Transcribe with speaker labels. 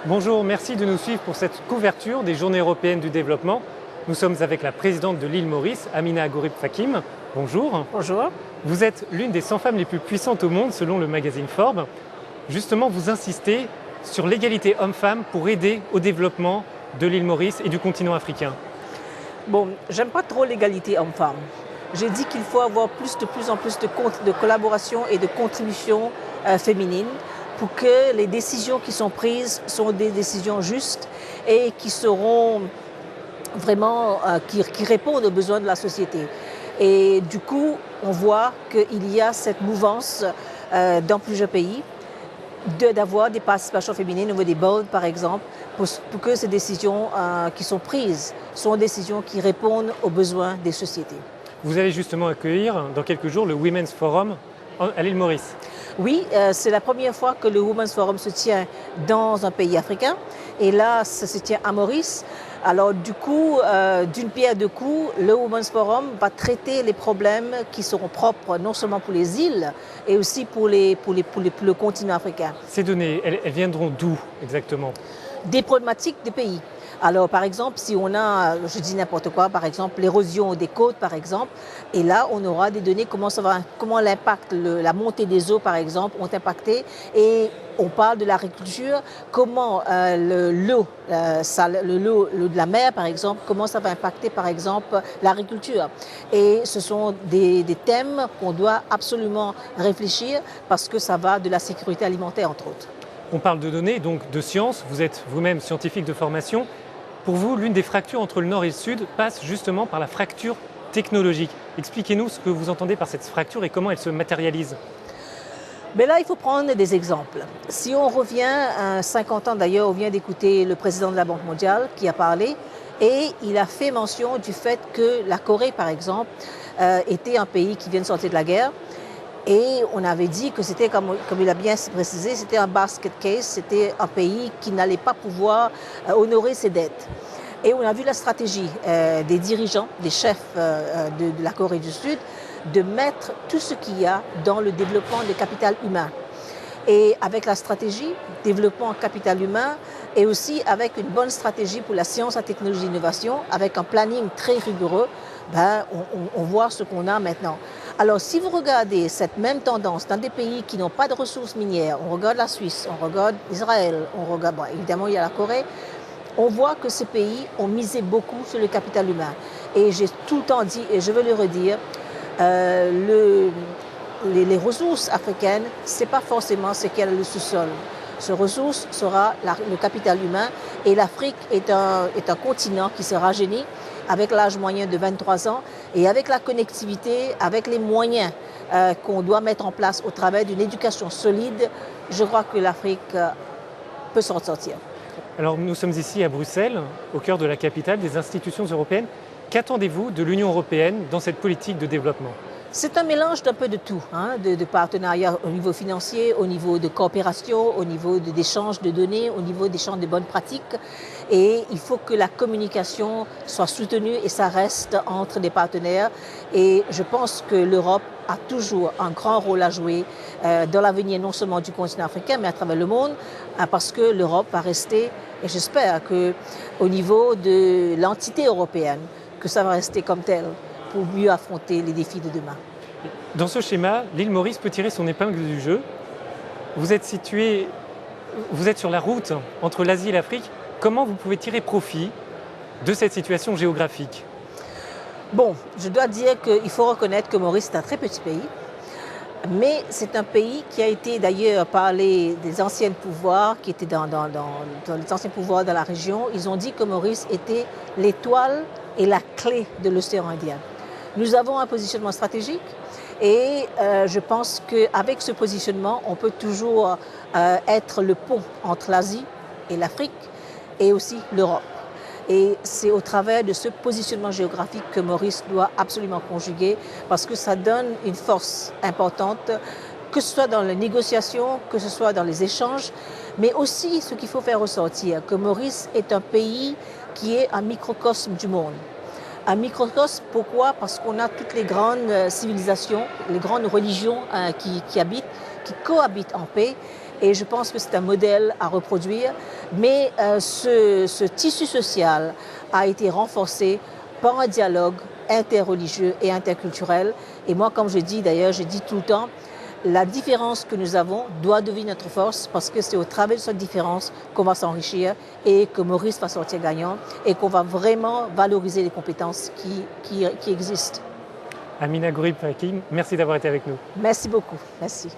Speaker 1: Bonjour, merci de nous suivre pour cette couverture des Journées européennes du développement. Nous sommes avec la présidente de l'île Maurice, Amina Ghourib-Fakim. Bonjour.
Speaker 2: Bonjour.
Speaker 1: Vous êtes l'une des 100 femmes les plus puissantes au monde selon le magazine Forbes. Justement, vous insistez sur l'égalité homme-femme pour aider au développement de l'île Maurice et du continent africain.
Speaker 2: Bon, j'aime pas trop l'égalité homme-femme. J'ai dit qu'il faut avoir de plus en plus de collaboration et de contribution féminine pour que les décisions qui sont prises sont des décisions justes et qui seront vraiment, qui répondent aux besoins de la société. Et du coup, on voit qu'il y a cette mouvance dans plusieurs pays d'avoir des participations féminines au niveau des boards, par exemple, pour que ces décisions qui sont prises sont des décisions qui répondent aux besoins des sociétés.
Speaker 1: Vous allez justement accueillir dans quelques jours le Women's Forum à l'île Maurice.
Speaker 2: Oui, c'est la première fois que le Women's Forum se tient dans un pays africain. Et là, ça se tient à Maurice. Alors du coup, d'une pierre deux coups, le Women's Forum va traiter les problèmes qui seront propres non seulement pour les îles, et aussi pour le continent africain.
Speaker 1: Ces données, elles viendront d'où exactement?
Speaker 2: Des problématiques des pays. Alors, par exemple, si on a, je dis n'importe quoi, par exemple, l'érosion des côtes, par exemple, et là, on aura des données, comment l'impact, la montée des eaux, par exemple, ont impacté, et on parle de l'agriculture, comment l'eau de la mer, par exemple, comment ça va impacter, par exemple, l'agriculture. Et ce sont des thèmes qu'on doit absolument réfléchir parce que ça va de la sécurité alimentaire, entre autres.
Speaker 1: On parle de données, donc de science. Vous êtes vous-même scientifique de formation. Pour vous, l'une des fractures entre le Nord et le Sud passe justement par la fracture technologique. Expliquez-nous ce que vous entendez par cette fracture et comment elle se matérialise.
Speaker 2: Mais là, il faut prendre des exemples. Si on revient à 50 ans, d'ailleurs, on vient d'écouter le président de la Banque mondiale qui a parlé et il a fait mention du fait que la Corée, par exemple, était un pays qui vient de sortir de la guerre. Et on avait dit que c'était, comme il a bien précisé, c'était un basket case, c'était un pays qui n'allait pas pouvoir honorer ses dettes. Et on a vu la stratégie des dirigeants, des chefs de la Corée du Sud, de mettre tout ce qu'il y a dans le développement du capital humain. Et avec la stratégie, développement capital humain, et aussi avec une bonne stratégie pour la science, la technologie, l'innovation, avec un planning très rigoureux, on voit ce qu'on a maintenant. Alors, si vous regardez cette même tendance dans des pays qui n'ont pas de ressources minières, on regarde la Suisse, on regarde Israël, on regarde, évidemment, il y a la Corée, on voit que ces pays ont misé beaucoup sur le capital humain. Et j'ai tout le temps dit, et je veux le redire, les ressources africaines, ce n'est pas forcément ce qu'il y a dans le sous-sol. Ces ressources sera le capital humain et l'Afrique est un continent qui se rajeunit avec l'âge moyen de 23 ans et avec la connectivité, avec les moyens qu'on doit mettre en place au travers d'une éducation solide, je crois que l'Afrique peut s'en sortir.
Speaker 1: Alors nous sommes ici à Bruxelles, au cœur de la capitale des institutions européennes. Qu'attendez-vous de l'Union européenne dans cette politique de développement ?
Speaker 2: C'est un mélange d'un peu de tout, de partenariats au niveau financier, au niveau de coopération, au niveau d'échange de données, au niveau d'échange de bonnes pratiques. Et il faut que la communication soit soutenue et ça reste entre des partenaires. Et je pense que l'Europe a toujours un grand rôle à jouer dans l'avenir non seulement du continent africain, mais à travers le monde, parce que l'Europe va rester, et j'espère qu'au niveau de l'entité européenne, que ça va rester comme tel, pour mieux affronter les défis de demain.
Speaker 1: Dans ce schéma, l'île Maurice peut tirer son épingle du jeu. Vous êtes sur la route entre l'Asie et l'Afrique. Comment vous pouvez tirer profit de cette situation géographique ?
Speaker 2: Bon, je dois dire qu'il faut reconnaître que Maurice est un très petit pays, mais c'est un pays qui a été d'ailleurs par des anciens pouvoirs qui étaient dans les anciens pouvoirs dans la région. Ils ont dit que Maurice était l'étoile et la clé de l'océan Indien. Nous avons un positionnement stratégique et je pense qu'avec ce positionnement, on peut toujours être le pont entre l'Asie et l'Afrique et aussi l'Europe. Et c'est au travers de ce positionnement géographique que Maurice doit absolument conjuguer parce que ça donne une force importante, que ce soit dans les négociations, que ce soit dans les échanges, mais aussi ce qu'il faut faire ressortir, que Maurice est un pays qui est un microcosme du monde. Un microcosme, pourquoi? Parce qu'on a toutes les grandes civilisations, les grandes religions qui habitent, qui cohabitent en paix. et je pense que c'est un modèle à reproduire. Mais ce tissu social a été renforcé par un dialogue interreligieux et interculturel. Et moi, comme je dis d'ailleurs, je dis tout le temps, la différence que nous avons doit devenir notre force parce que c'est au travers de cette différence qu'on va s'enrichir et que Maurice va sortir gagnant et qu'on va vraiment valoriser les compétences qui existent.
Speaker 1: Amina Gourib Hakim, merci d'avoir été avec nous.
Speaker 2: Merci beaucoup. Merci.